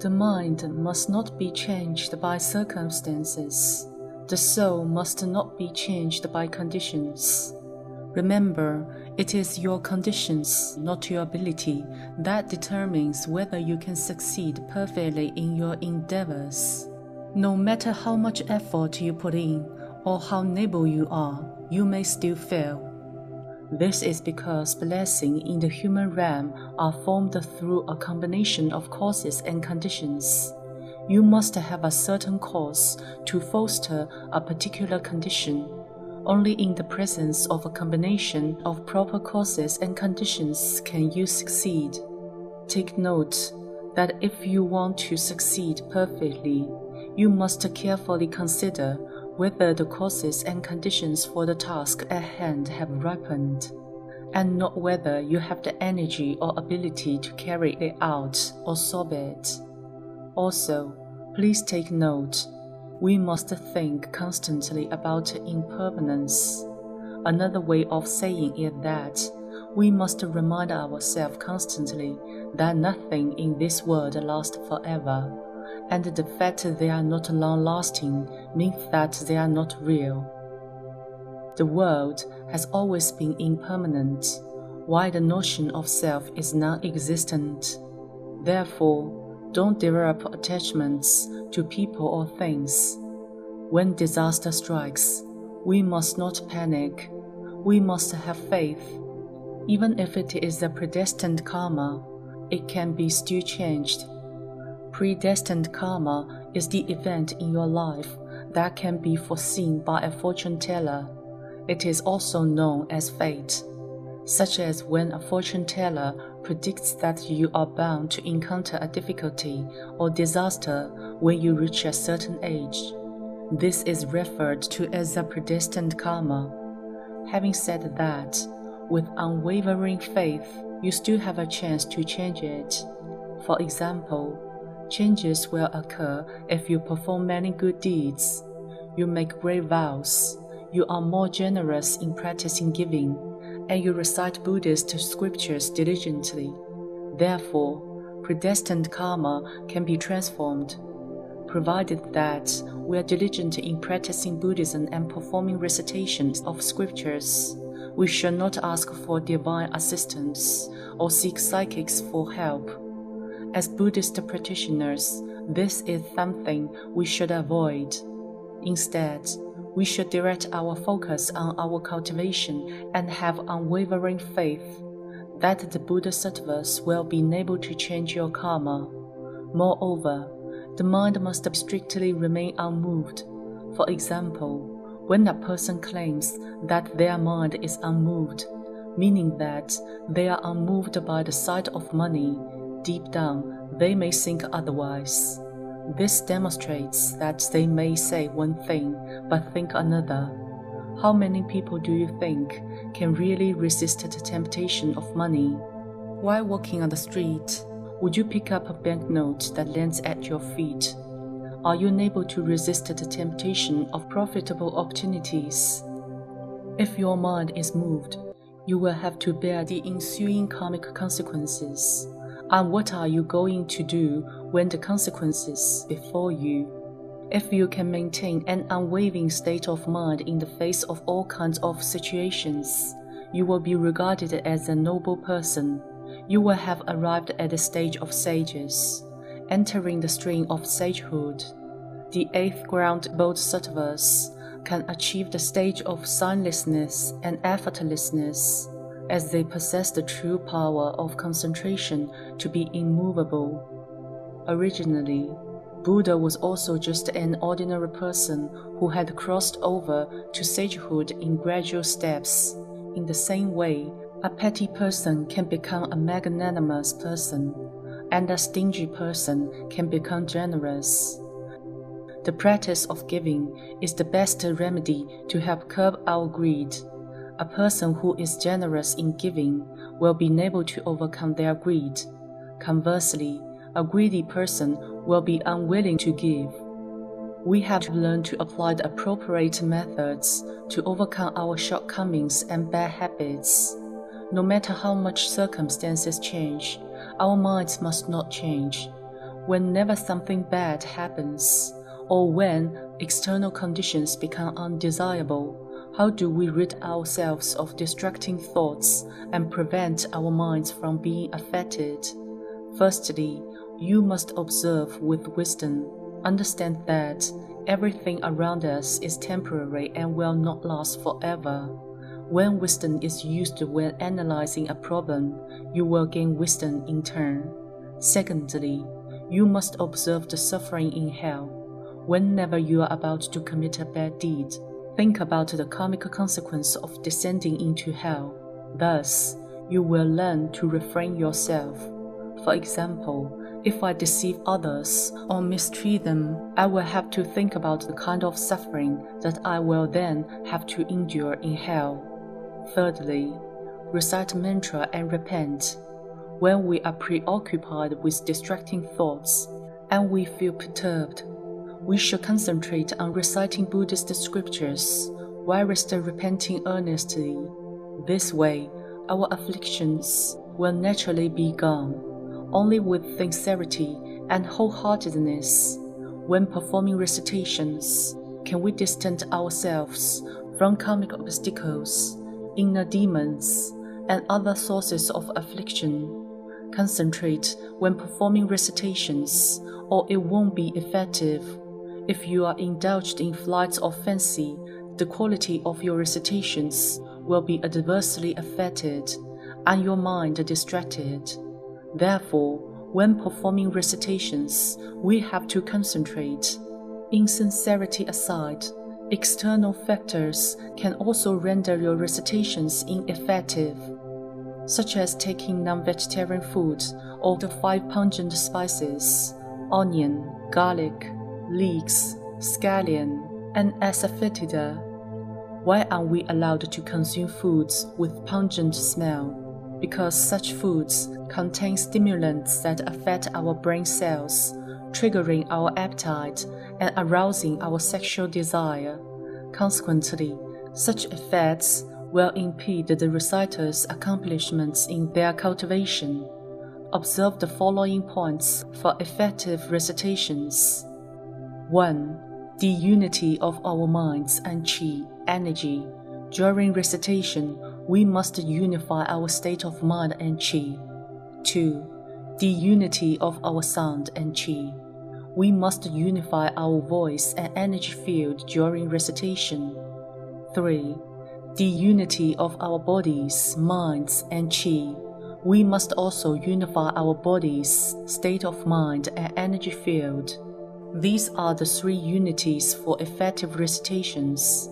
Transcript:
The mind must not be changed by circumstances. The soul must not be changed by conditions. Remember, it is your conditions, not your ability, that determines whether you can succeed perfectly in your endeavors. No matter how much effort you put in, or how noble you are, you may still fail. This is because blessings in the human realm are formed through a combination of causes and conditions. You must have a certain cause to foster a particular condition. Only in the presence of a combination of proper causes and conditions can you succeed. Take note that if you want to succeed perfectly, you must carefully consider whether the causes and conditions for the task at hand have ripened, and not whether you have the energy or ability to carry it out or solve it. Also, please take note, we must think constantly about impermanence. Another way of saying it that we must remind ourselves constantly that nothing in this world lasts forever, and the fact they are not long-lasting means that they are not real. The world has always been impermanent, while the notion of self is non-existent. Therefore, don't develop attachments to people or things. When disaster strikes, we must not panic. We must have faith. Even if it is a predestined karma, it can be still changed. Predestined karma is the event in your life that can be foreseen by a fortune teller. It is also known as fate, such as when a fortune teller predicts that you are bound to encounter a difficulty or disaster when you reach a certain age. This is referred to as a predestined karma. Having said that, with unwavering faith, you still have a chance to change it. For example, changes will occur if you perform many good deeds, you make great vows, you are more generous in practicing giving, and you recite Buddhist scriptures diligently. Therefore, predestined karma can be transformed. Provided that we are diligent in practicing Buddhism and performing recitations of scriptures, we should not ask for divine assistance or seek psychics for help. As Buddhist practitioners, this is something we should avoid. Instead, we should direct our focus on our cultivation and have unwavering faith that the Bodhisattvas will be able to change your karma. Moreover, the mind must strictly remain unmoved. For example, when a person claims that their mind is unmoved, meaning that they are unmoved by the sight of money, deep down they may think otherwise. This demonstrates that they may say one thing but think another. How many people do you think can really resist the temptation of money? While walking on the street, would you pick up a banknote that lands at your feet? Are you unable to resist the temptation of profitable opportunities? If your mind is moved, you will have to bear the ensuing karmic consequences. And what are you going to do when the consequences befall you? If you can maintain an unwavering state of mind in the face of all kinds of situations, you will be regarded as a noble person. You will have arrived at the stage of sages, entering the stream of sagehood. The 8th ground Bodhisattvas can achieve the stage of signlessness and effortlessness, as they possess the true power of concentration to be immovable. Originally, Buddha was also just an ordinary person who had crossed over to sagehood in gradual steps. In the same way, a petty person can become a magnanimous person, and a stingy person can become generous. The practice of giving is the best remedy to help curb our greed. A person who is generous in giving will be able to overcome their greed. Conversely, a greedy person will be unwilling to give. We have to learn to apply the appropriate methods to overcome our shortcomings and bad habits. No matter how much circumstances change, our minds must not change. whenever something bad happens, or when external conditions become undesirable, how do we rid ourselves of distracting thoughts and prevent our minds from being affected? Firstly, you must observe with wisdom. Understand that everything around us is temporary and will not last forever. When wisdom is used when analyzing a problem, you will gain wisdom in turn. Secondly, you must observe the suffering in hell. Whenever you are about to commit a bad deed, think about the karmic consequence of descending into hell. Thus, you will learn to refrain yourself. For example, if I deceive others or mistreat them, I will have to think about the kind of suffering that I will then have to endure in hell. Thirdly, recite mantra and repent. When we are preoccupied with distracting thoughts and we feel perturbed, we should concentrate on reciting Buddhist scriptures while still repenting earnestly. This way, our afflictions will naturally be gone. Only with sincerity and wholeheartedness, when performing recitations, can we distance ourselves from karmic obstacles, inner demons, and other sources of affliction. Concentrate when performing recitations, or it won't be effective. If you are indulged in flights of fancy, the quality of your recitations will be adversely affected, and your mind distracted. Therefore, when performing recitations, we have to concentrate. Insincerity aside, external factors can also render your recitations ineffective, such as taking non-vegetarian food or the 5 pungent spices, onion, garlic, leeks, scallion, and asafoetida. Why are we allowed to consume foods with pungent smell? Because such foods contain stimulants that affect our brain cells, triggering our appetite and arousing our sexual desire. Consequently, such effects will impede the reciter's accomplishments in their cultivation. Observe the following points for effective recitations. 1. The unity of our minds and qi, energy. During recitation, we must unify our state of mind and qi. 2. The unity of our sound and qi. We must unify our voice and energy field during recitation. 3. The unity of our bodies, minds, and qi. We must also unify our bodies, state of mind, and energy field. These are the 3 unities for effective recitations.